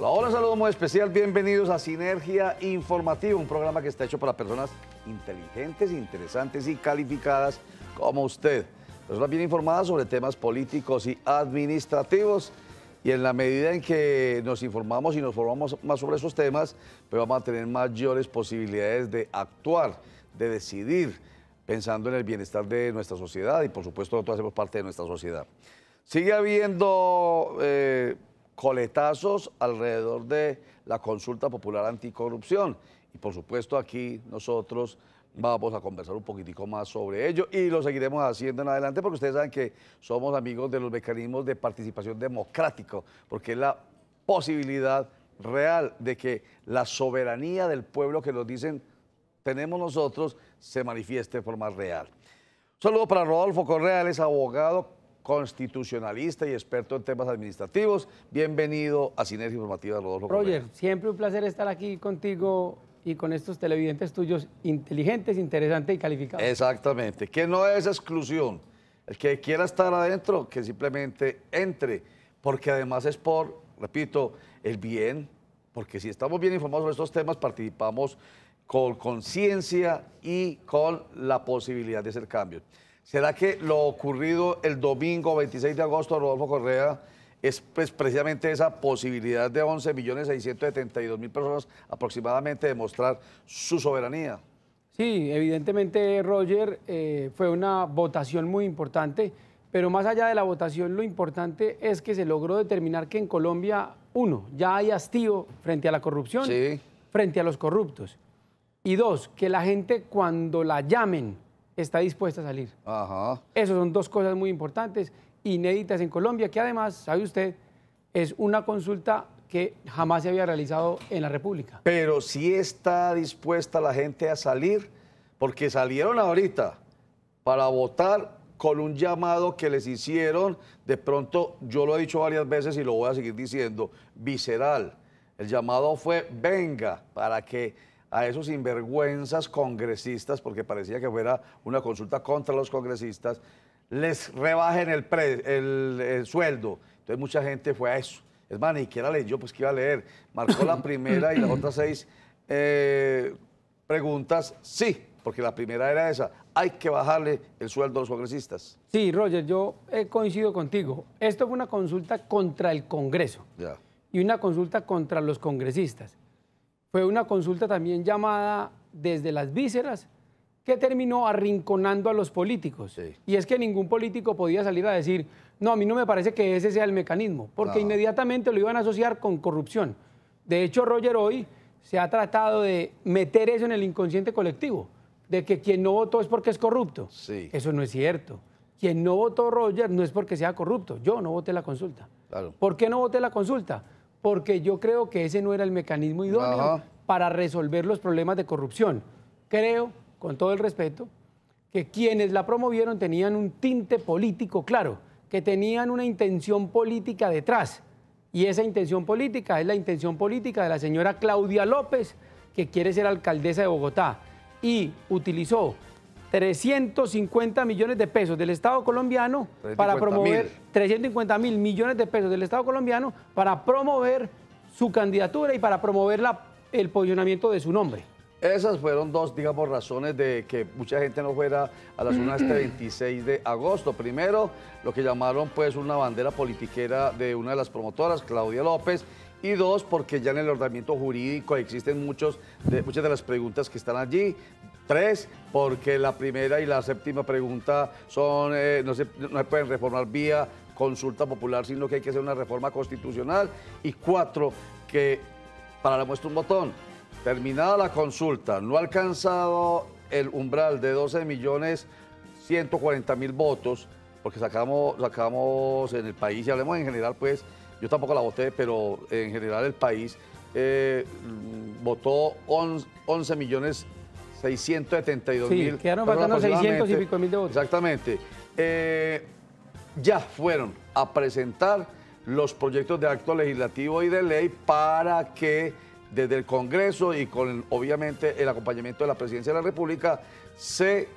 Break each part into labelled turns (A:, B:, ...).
A: Hola, hola, saludo muy especial, bienvenidos a Sinergia Informativa, un programa que está hecho para personas inteligentes, interesantes y calificadas como usted. Personas bien informadas sobre temas políticos y administrativos, y en la medida en que nos informamos y nos formamos más sobre esos temas, pues vamos a tener mayores posibilidades de actuar, de decidir, pensando en el bienestar de nuestra sociedad, y por supuesto nosotros hacemos parte de nuestra sociedad. Sigue habiendo coletazos alrededor de la consulta popular anticorrupción, y por supuesto aquí nosotros vamos a conversar un poquitico más sobre ello y lo seguiremos haciendo en adelante, porque ustedes saben que somos amigos de los mecanismos de participación democrático, porque es la posibilidad real de que la soberanía del pueblo que nos dicen tenemos nosotros se manifieste de forma real. Un saludo para Rodolfo Correa, él es abogado constitucionalista y experto en temas administrativos. Bienvenido a Sinergia Informativa, Rodolfo Correa.
B: Roger, siempre un placer estar aquí contigo y con estos televidentes tuyos inteligentes, interesantes y calificados.
A: Exactamente, que no es exclusión. El que quiera estar adentro, que simplemente entre, porque además es por, repito, el bien, porque si estamos bien informados sobre estos temas, participamos con conciencia y con la posibilidad de hacer cambios. ¿Será que lo ocurrido el domingo 26 de agosto, Rodolfo Correa, es pues precisamente esa posibilidad de 11.672.000 personas aproximadamente de mostrar su soberanía?
B: Sí, evidentemente, Roger, fue una votación muy importante, pero más allá de la votación, lo importante es que se logró determinar que en Colombia, uno, ya hay hastío frente a la corrupción,
A: Sí.
B: frente a los corruptos, y dos, que la gente cuando la llamen está dispuesta a salir.
A: Ajá.
B: Esas son dos cosas muy importantes, inéditas en Colombia, que además, sabe usted, es una consulta que jamás se había realizado en la República.
A: Pero sí está dispuesta la gente a salir, porque salieron ahorita para votar con un llamado que les hicieron, de pronto, yo lo he dicho varias veces y lo voy a seguir diciendo, visceral. El llamado fue, venga, para que a esos sinvergüenzas congresistas, porque parecía que fuera una consulta contra los congresistas, les rebajen el sueldo. Entonces mucha gente fue a eso. Es más, ni siquiera leyó, pues que iba a leer. Marcó la primera y las otras 6 preguntas, sí, porque la primera era esa, hay que bajarle el sueldo a los congresistas.
B: Sí, Roger, yo coincido contigo. Esto fue una consulta contra el Congreso
A: Ya.
B: y una consulta contra los congresistas. Fue una consulta también llamada desde las vísceras, que terminó arrinconando a los políticos.
A: Sí.
B: Y es que ningún político podía salir a decir, no, a mí no me parece que ese sea el mecanismo, porque
A: No.
B: inmediatamente lo iban a asociar con corrupción. De hecho, Roger, hoy se ha tratado de meter eso en el inconsciente colectivo, de que quien no votó es porque es corrupto.
A: Sí.
B: Eso no es cierto. Quien no votó, Roger, no es porque sea corrupto. Yo no voté la consulta.
A: Claro.
B: ¿Por qué no voté la consulta? Porque yo creo que ese no era el mecanismo idóneo
A: Ajá.
B: para resolver los problemas de corrupción. Creo, con todo el respeto, que quienes la promovieron tenían un tinte político claro, que tenían una intención política detrás. Y esa intención política es la intención política de la señora Claudia López, que quiere ser alcaldesa de Bogotá, y utilizó 350 millones de pesos del Estado colombiano para promover 350.000 millones de pesos del Estado colombiano para promover su candidatura y para promover el posicionamiento de su nombre.
A: Esas fueron dos, digamos, razones de que mucha gente no fuera a las urnas este 26 de agosto. Primero, lo que llamaron pues una bandera politiquera de una de las promotoras, Claudia López, y dos, porque ya en el ordenamiento jurídico existen muchas de las preguntas que están allí. Tres, porque la primera y la séptima pregunta son, no se pueden reformar vía consulta popular, sino que hay que hacer una reforma constitucional. Y cuatro, que para la muestra un botón, terminada la consulta, no ha alcanzado el umbral de 12.140.000 votos, porque sacamos en el país, y hablemos en general, pues, yo tampoco la voté, pero en general el país votó 11.672.000.
B: Sí, quedaron faltando 600 y pico mil de votos.
A: Exactamente. Ya fueron a presentar los proyectos de acto legislativo y de ley para que desde el Congreso y con obviamente el acompañamiento de la Presidencia de la República se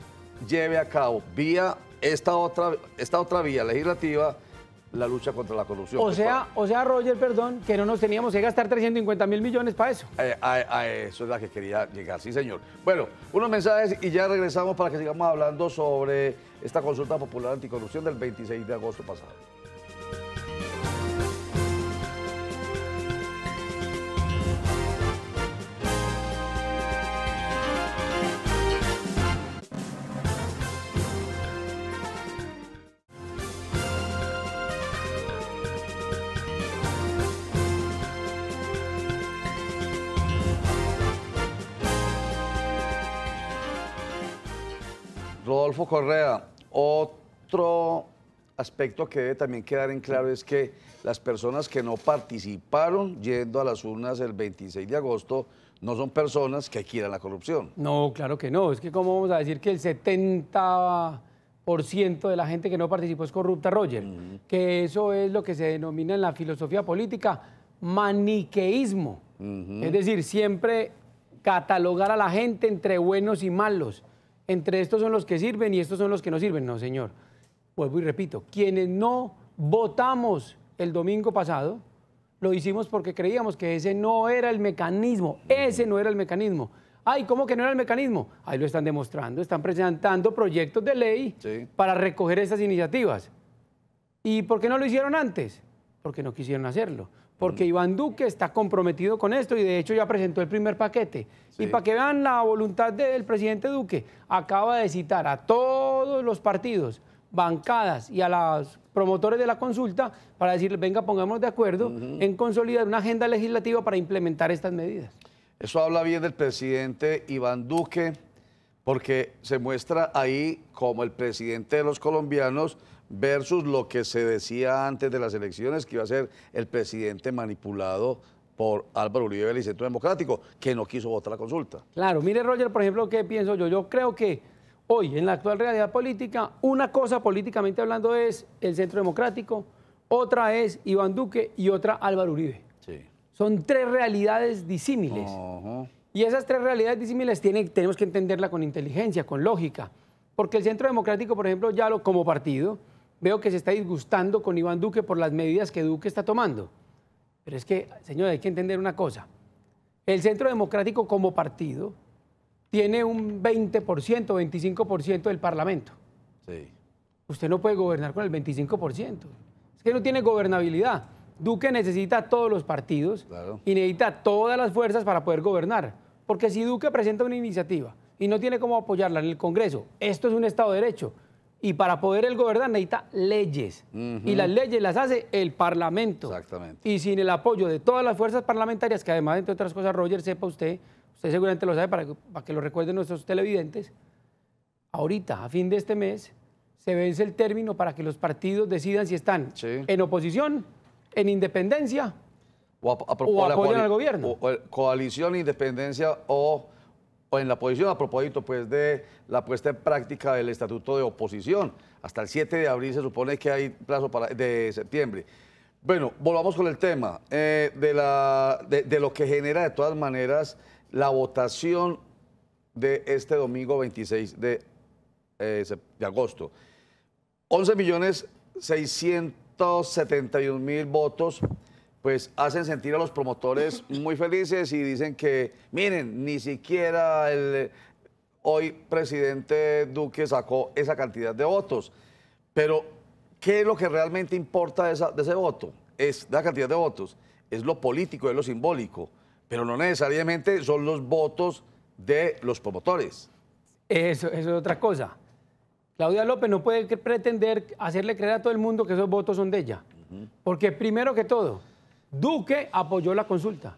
A: lleve a cabo vía esta otra vía legislativa la lucha contra la corrupción.
B: O sea, Roger, perdón, que no nos teníamos que gastar 350.000 millones para eso.
A: A eso es la que quería llegar, sí señor. Bueno, unos mensajes y ya regresamos para que sigamos hablando sobre esta consulta popular anticorrupción del 26 de agosto pasado. Rodolfo Correa, otro aspecto que debe también quedar en claro es que las personas que no participaron yendo a las urnas el 26 de agosto no son personas que quieran la corrupción.
B: No, claro que no. Es que cómo vamos a decir que el 70% de la gente que no participó es corrupta, Roger. Que eso es lo que se denomina en la filosofía política maniqueísmo. Es decir, siempre catalogar a la gente entre buenos y malos. Entre estos son los que sirven y estos son los que no sirven. No, señor. Vuelvo y repito, quienes no votamos el domingo pasado, lo hicimos porque creíamos que ese no era el mecanismo. Ese no era el mecanismo. Ay, ¿cómo que no era el mecanismo? Ahí lo están demostrando. Están presentando proyectos de ley para recoger estas iniciativas. ¿Y por qué no lo hicieron antes? Porque no quisieron hacerlo. Porque Iván Duque está comprometido con esto y de hecho ya presentó el primer paquete. Y para que vean la voluntad del presidente Duque, acaba de citar a todos los partidos, bancadas y a los promotores de la consulta para decirles, venga, pongámonos de acuerdo en consolidar una agenda legislativa para implementar estas medidas.
A: Eso habla bien del presidente Iván Duque, porque se muestra ahí como el presidente de los colombianos versus lo que se decía antes de las elecciones, que iba a ser el presidente manipulado por Álvaro Uribe del Centro Democrático, que no quiso votar la consulta.
B: Claro, mire Roger, por ejemplo, ¿qué pienso yo? Yo creo que hoy, en la actual realidad política, una cosa políticamente hablando es el Centro Democrático, otra es Iván Duque y otra Álvaro Uribe.
A: Sí.
B: Son tres realidades disímiles. Y esas tres realidades disímiles tenemos que entenderla con inteligencia, con lógica. Porque el Centro Democrático, por ejemplo, como partido, veo que se está disgustando con Iván Duque por las medidas que Duque está tomando. Pero es que, señor, hay que entender una cosa. El Centro Democrático como partido tiene un 20%, 25% del Parlamento.
A: Sí.
B: Usted no puede gobernar con el 25%. Es que no tiene gobernabilidad. Duque necesita todos los partidos y necesita todas las fuerzas para poder gobernar. Porque si Duque presenta una iniciativa y no tiene cómo apoyarla en el Congreso, esto es un Estado de Derecho. Y para poder él gobernar necesita leyes. Y las leyes las hace el Parlamento.
A: Exactamente.
B: Y sin el apoyo de todas las fuerzas parlamentarias, que además, entre otras cosas, Roger, sepa usted seguramente lo sabe para que lo recuerden nuestros televidentes, ahorita, a fin de este mes, se vence el término para que los partidos decidan si están en oposición, en independencia o apoyan al gobierno.
A: O coalición, independencia o en la oposición, a propósito pues de la puesta en práctica del estatuto de oposición. Hasta el 7 de abril se supone que hay plazo de septiembre. Bueno, volvamos con el tema de lo que genera de todas maneras la votación de este domingo 26 de agosto. 11.671.000 votos pues hacen sentir a los promotores muy felices y dicen que, miren, ni siquiera el hoy presidente Duque sacó esa cantidad de votos. Pero, ¿qué es lo que realmente importa de ese voto? Es la cantidad de votos, es lo político, es lo simbólico, pero no necesariamente son los votos de los promotores.
B: Eso es otra cosa. Claudia López no puede pretender hacerle creer a todo el mundo que esos votos son de ella. Porque primero que todo, Duque apoyó la consulta.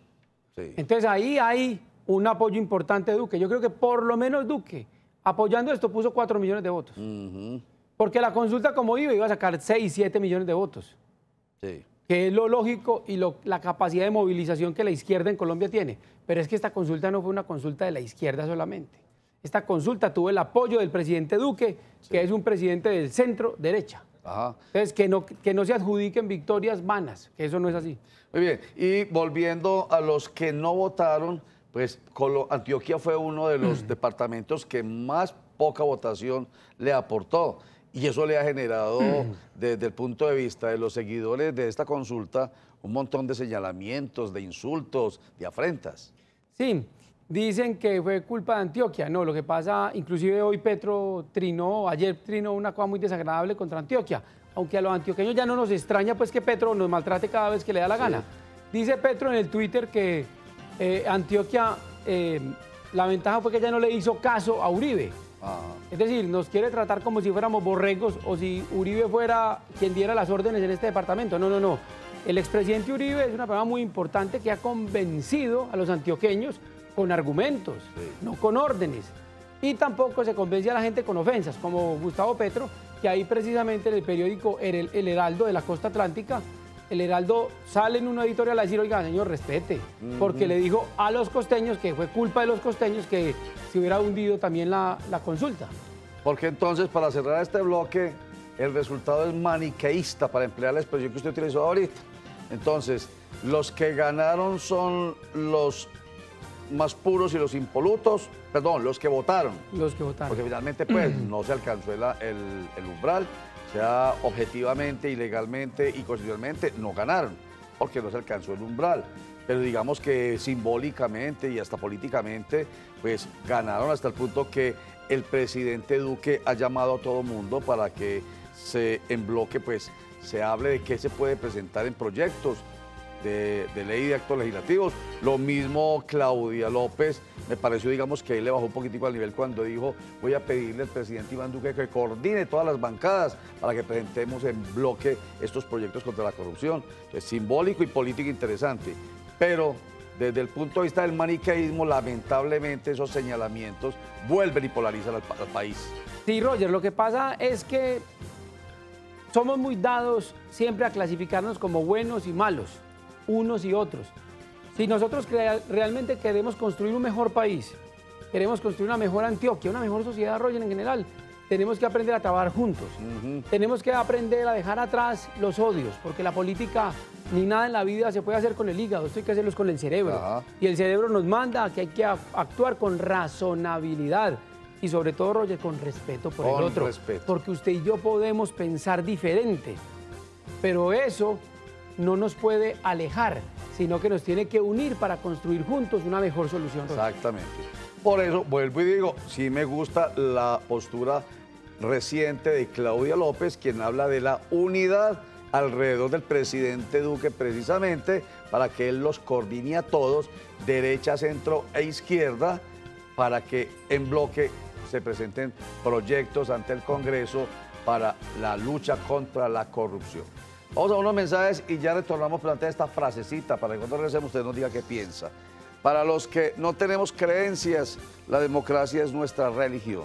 B: Sí. Entonces ahí hay un apoyo importante de Duque. Yo creo que por lo menos Duque, apoyando esto, puso 4 millones de votos. Porque la consulta como iba a sacar 6, 7 millones de votos. Sí. Que es lo lógico y la capacidad de movilización que la izquierda en Colombia tiene. Pero es que esta consulta no fue una consulta de la izquierda solamente. Esta consulta tuvo el apoyo del presidente Duque, que es un presidente del centro derecha. Entonces, que no se adjudiquen victorias vanas, que eso no es así.
A: Muy bien, y volviendo a los que no votaron, pues Antioquia fue uno de los departamentos que más poca votación le aportó. Y eso le ha generado, desde el punto de vista de los seguidores de esta consulta, un montón de señalamientos, de insultos, de afrentas.
B: Sí, dicen que fue culpa de Antioquia. No, lo que pasa, inclusive hoy Petro ayer trinó una cosa muy desagradable contra Antioquia. Aunque a los antioqueños ya no nos extraña pues que Petro nos maltrate cada vez que le da la gana. Dice Petro en el Twitter que Antioquia, la ventaja fue que ya no le hizo caso a Uribe. Es decir, nos quiere tratar como si fuéramos borregos o si Uribe fuera quien diera las órdenes en este departamento. No, no, no. El expresidente Uribe es una persona muy importante que ha convencido a los antioqueños con argumentos, no con órdenes. Y tampoco se convence a la gente con ofensas, como Gustavo Petro, que ahí precisamente en el periódico El Heraldo de la Costa Atlántica, El Heraldo sale en una editorial a decir, oiga, señor, respete, porque le dijo a los costeños que fue culpa de los costeños que se hubiera hundido también la consulta.
A: Porque entonces, para cerrar este bloque, el resultado es maniqueísta, para emplear la expresión que usted utilizó ahorita. Entonces, los que ganaron son los más puros y los impolutos, perdón, los que votaron.
B: Los que votaron.
A: Porque finalmente, pues, no se alcanzó el umbral. O sea, objetivamente, ilegalmente y constitucionalmente no ganaron, porque no se alcanzó el umbral. Pero digamos que simbólicamente y hasta políticamente, pues ganaron hasta el punto que el presidente Duque ha llamado a todo mundo para que en bloque pues se hable de qué se puede presentar en proyectos de ley y de actos legislativos. Lo mismo Claudia López, me pareció, digamos, que él le bajó un poquitico al nivel cuando dijo, voy a pedirle al presidente Iván Duque que coordine todas las bancadas para que presentemos en bloque estos proyectos contra la corrupción. Es simbólico y político interesante, pero desde el punto de vista del maniqueísmo, lamentablemente esos señalamientos vuelven y polarizan al país.
B: Sí, Roger, lo que pasa es que somos muy dados siempre a clasificarnos como buenos y malos, unos y otros. Si nosotros realmente queremos construir un mejor país, queremos construir una mejor Antioquia, una mejor sociedad, Roger, en general, tenemos que aprender a trabajar juntos. Tenemos que aprender a dejar atrás los odios, porque la política ni nada en la vida se puede hacer con el hígado, esto hay que hacerlo con el cerebro. Y el cerebro nos manda a que hay que actuar con razonabilidad y sobre todo, Roger, con respeto por el otro. Porque usted y yo podemos pensar diferente, pero eso no nos puede alejar, sino que nos tiene que unir para construir juntos una mejor solución.
A: Exactamente. Por eso, vuelvo y digo, sí me gusta la postura reciente de Claudia López, quien habla de la unidad alrededor del presidente Duque, precisamente para que él los coordine a todos, derecha, centro e izquierda, para que en bloque se presenten proyectos ante el Congreso para la lucha contra la corrupción. Vamos a unos mensajes y ya retornamos a plantear esta frasecita para que cuando regresemos usted nos diga qué piensa. Para los que no tenemos creencias, la democracia es nuestra religión.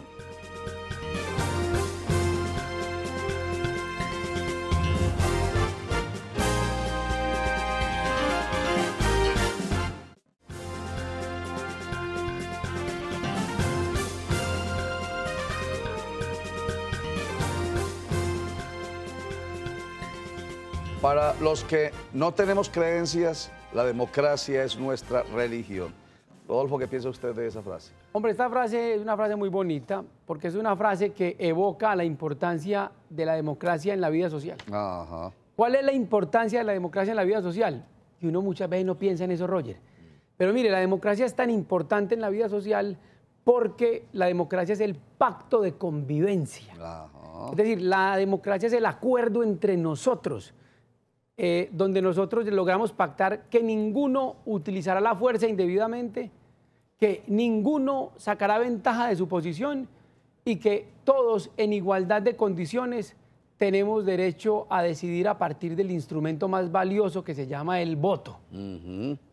A: Para los que no tenemos creencias, la democracia es nuestra religión. Rodolfo, ¿qué piensa usted de esa frase?
B: Hombre, esta frase es una frase muy bonita porque es una frase que evoca la importancia de la democracia en la vida social.
A: Ajá.
B: ¿Cuál es la importancia de la democracia en la vida social? Y uno muchas veces no piensa en eso, Roger. Pero mire, la democracia es tan importante en la vida social porque la democracia es el pacto de convivencia. Ajá. Es decir, la democracia es el acuerdo entre nosotros. Donde nosotros logramos pactar que ninguno utilizará la fuerza indebidamente, que ninguno sacará ventaja de su posición y que todos en igualdad de condiciones tenemos derecho a decidir a partir del instrumento más valioso que se llama el voto.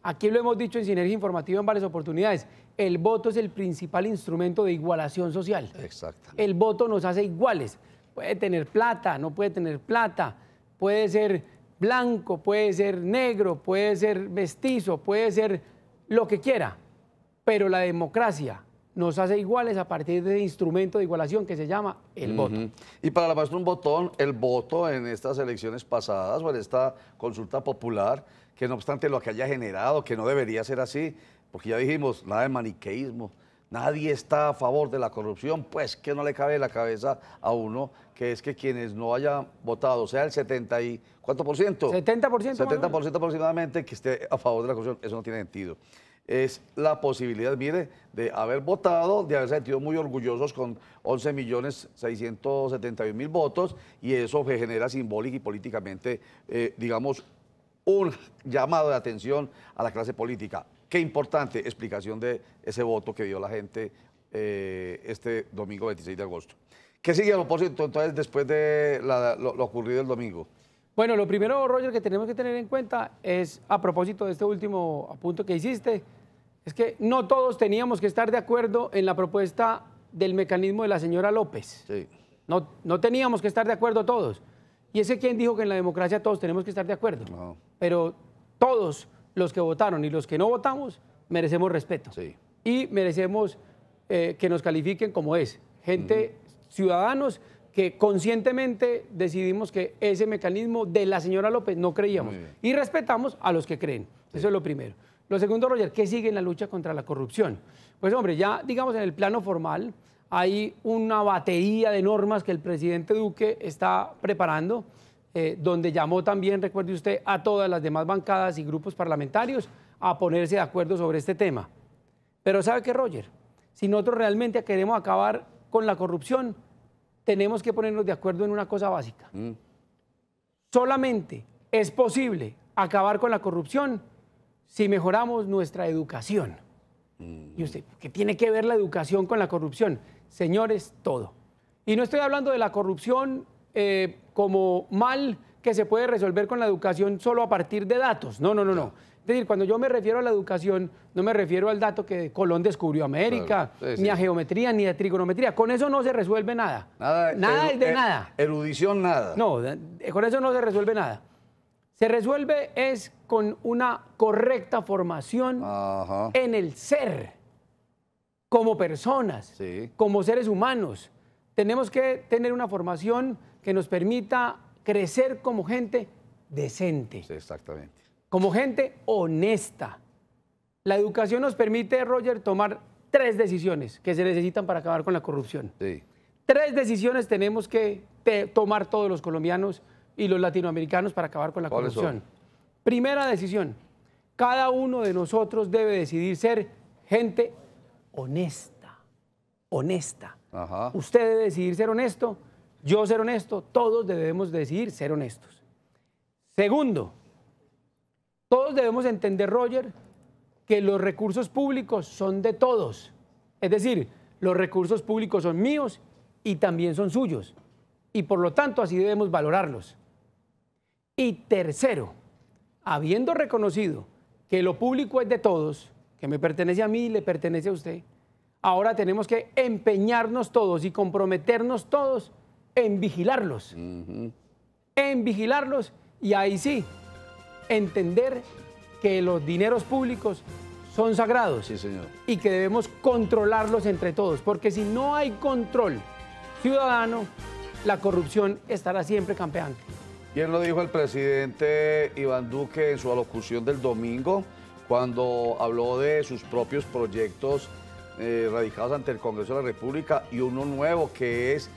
B: Aquí lo hemos dicho en Sinergia Informativa en varias oportunidades, el voto es el principal instrumento de igualación social.
A: Exacto.
B: El voto nos hace iguales, puede tener plata, no puede tener plata, puede ser blanco, puede ser negro, puede ser mestizo, puede ser lo que quiera, pero la democracia nos hace iguales a partir de ese instrumento de igualación que se llama el voto.
A: Y para la maestra un botón, el voto en estas elecciones pasadas o en esta consulta popular, que no obstante lo que haya generado, que no debería ser así, porque ya dijimos, nada de maniqueísmo, nadie está a favor de la corrupción, pues que no le cabe en la cabeza a uno que es que quienes no hayan votado, sea el 70 y ¿cuánto por ciento?
B: 70%.
A: 70% aproximadamente que esté a favor de la corrupción, eso no tiene sentido. Es la posibilidad, mire, de haber votado, de haberse sentido muy orgullosos con 11.671.000 votos, y eso genera simbólica y políticamente, digamos, un llamado de atención a la clase política. Qué importante explicación de ese voto que dio la gente este domingo 26 de agosto. ¿Qué sigue a propósito entonces después de lo ocurrido el domingo?
B: Bueno, lo primero, Roger, que tenemos que tener en cuenta es, a propósito de este último apunto que hiciste, es que no todos teníamos que estar de acuerdo en la propuesta del mecanismo de la señora López.
A: Sí.
B: No teníamos que estar de acuerdo todos. Y ese quien dijo que en la democracia todos tenemos que estar de acuerdo.
A: No.
B: Pero todos los que votaron y los que no votamos merecemos respeto.
A: Sí.
B: Y merecemos que nos califiquen como es. Gente, ciudadanos que conscientemente decidimos que ese mecanismo de la señora López no creíamos. Y respetamos a los que creen. Sí. Eso es lo primero. Lo segundo, Roger, ¿qué sigue en la lucha contra la corrupción? Pues hombre, ya digamos en el plano formal hay una batería de normas que el presidente Duque está preparando, donde llamó también, recuerde usted, a todas las demás bancadas y grupos parlamentarios a ponerse de acuerdo sobre este tema. Pero ¿sabe qué, Roger? Si nosotros realmente queremos acabar con la corrupción, tenemos que ponernos de acuerdo en una cosa básica. Solamente es posible acabar con la corrupción si mejoramos nuestra educación. Y usted, ¿qué tiene que ver la educación con la corrupción? Señores, todo. Y no estoy hablando de la corrupción como mal que se puede resolver con la educación solo a partir de datos. No. Es decir, cuando yo me refiero a la educación, no me refiero al dato que Colón descubrió América, claro, sí, ni a geometría, ni a trigonometría. Con eso no se resuelve nada. Nada es de nada.
A: Erudición, nada.
B: No, con eso no se resuelve nada. Se resuelve es con una correcta formación en el ser, como personas, sí, como seres humanos. Tenemos que tener una formación que nos permita crecer como gente decente.
A: Sí, exactamente.
B: Como gente honesta. La educación nos permite, Roger, tomar 3 decisiones que se necesitan para acabar con la corrupción.
A: Sí.
B: 3 decisiones tenemos que tomar todos los colombianos y los latinoamericanos para acabar con la corrupción. Primera decisión, cada uno de nosotros debe decidir ser gente honesta, honesta. Usted debe decidir ser honesto, yo ser honesto, todos debemos decidir ser honestos. Segundo, todos debemos entender, Roger, que los recursos públicos son de todos. Es decir, los recursos públicos son míos y también son suyos. Y por lo tanto, así debemos valorarlos. Y tercero, habiendo reconocido que lo público es de todos, que me pertenece a mí y le pertenece a usted, ahora tenemos que empeñarnos todos y comprometernos todos en vigilarlos. En vigilarlos, y ahí sí, entender que los dineros públicos son sagrados.
A: Sí, señor.
B: Y que debemos controlarlos entre todos, porque si no hay control ciudadano, la corrupción estará siempre campeante.
A: Bien lo dijo el presidente Iván Duque en su alocución del domingo, cuando habló de sus propios proyectos radicados ante el Congreso de la República, y uno nuevo que es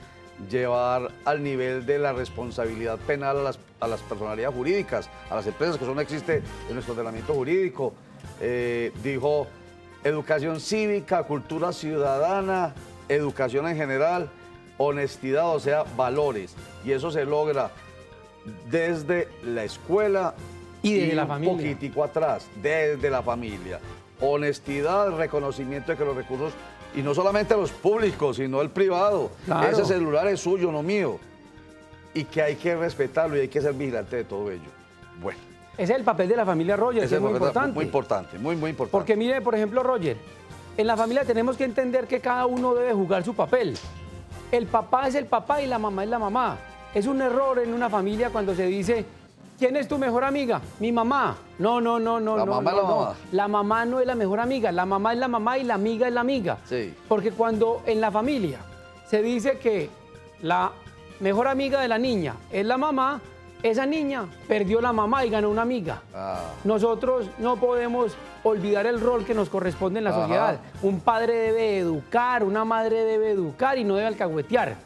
A: llevar al nivel de la responsabilidad penal a las personalidades jurídicas, a las empresas, que eso no existe en nuestro ordenamiento jurídico. Dijo educación cívica, cultura ciudadana, educación en general, honestidad, o sea, valores. Y eso se logra desde la escuela
B: y desde la familia.
A: Un poquitico atrás, desde la familia. Honestidad, reconocimiento de que los recursos, y no solamente los públicos, sino el privado. Claro. Ese celular es suyo, no mío. Y que hay que respetarlo y hay que ser vigilante de todo ello. Bueno.
B: Ese es el papel de la familia, Roger, ese es muy importante.
A: Muy importante, muy importante.
B: Porque mire, por ejemplo, Roger, en la familia tenemos que entender que cada uno debe jugar su papel. El papá es el papá y la mamá es la mamá. Es un error en una familia cuando se dice, ¿quién es tu mejor amiga? Mi mamá. No. La
A: mamá es la mamá.
B: La mamá no es la mejor amiga, la mamá es la mamá y la amiga es la amiga.
A: Sí.
B: Porque cuando en la familia se dice que la mejor amiga de la niña es la mamá, esa niña perdió la mamá y ganó una amiga. Nosotros no podemos olvidar el rol que nos corresponde en la sociedad. Un padre debe educar, una madre debe educar y no debe alcahuetear.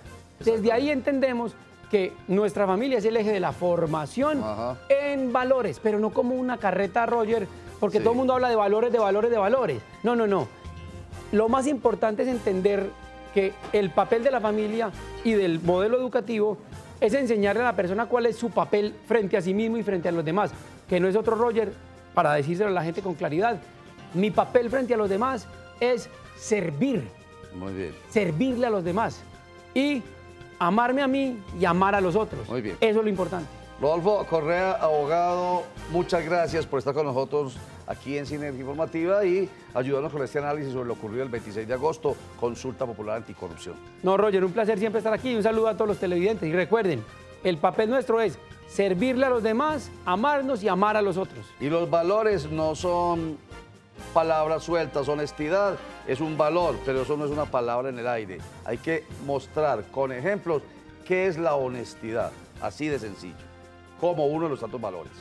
B: Desde ahí entendemos que nuestra familia es el eje de la formación en valores, pero no como una carreta, Roger, porque todo el mundo habla de valores, de valores, de valores. No, no, no. Lo más importante es entender que el papel de la familia y del modelo educativo es enseñarle a la persona cuál es su papel frente a sí mismo y frente a los demás, que no es otro, Roger, para decírselo a la gente con claridad. Mi papel frente a los demás es servir.
A: Muy bien.
B: Servirle a los demás y amarme a mí y amar a los otros.
A: Muy bien.
B: Eso es lo importante.
A: Rodolfo Correa, abogado, muchas gracias por estar con nosotros aquí en Sinergia Informativa y ayudarnos con este análisis sobre lo ocurrido el 26 de agosto, Consulta Popular Anticorrupción.
B: No, Roger, un placer siempre estar aquí y un saludo a todos los televidentes. Y recuerden, el papel nuestro es servirle a los demás, amarnos y amar a los otros.
A: Y los valores no son palabras sueltas, honestidad es un valor, pero eso no es una palabra en el aire. Hay que mostrar con ejemplos qué es la honestidad, así de sencillo, como uno de los tantos valores.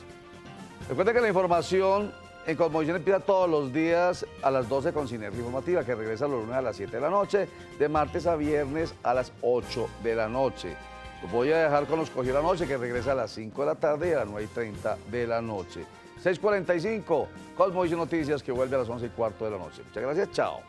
A: Recuerden que la información en Cosmovisión empieza todos los días a las 12 con Sinergia Informativa, que regresa los lunes a las 7 de la noche, de martes a viernes a las 8 de la noche. Los voy a dejar con Los Cogió la Noche, que regresa a las 5 de la tarde y a las 9:30 de la noche. 6:45, Cosmovisión Noticias, que vuelve a las 11:15 de la noche. Muchas gracias, chao.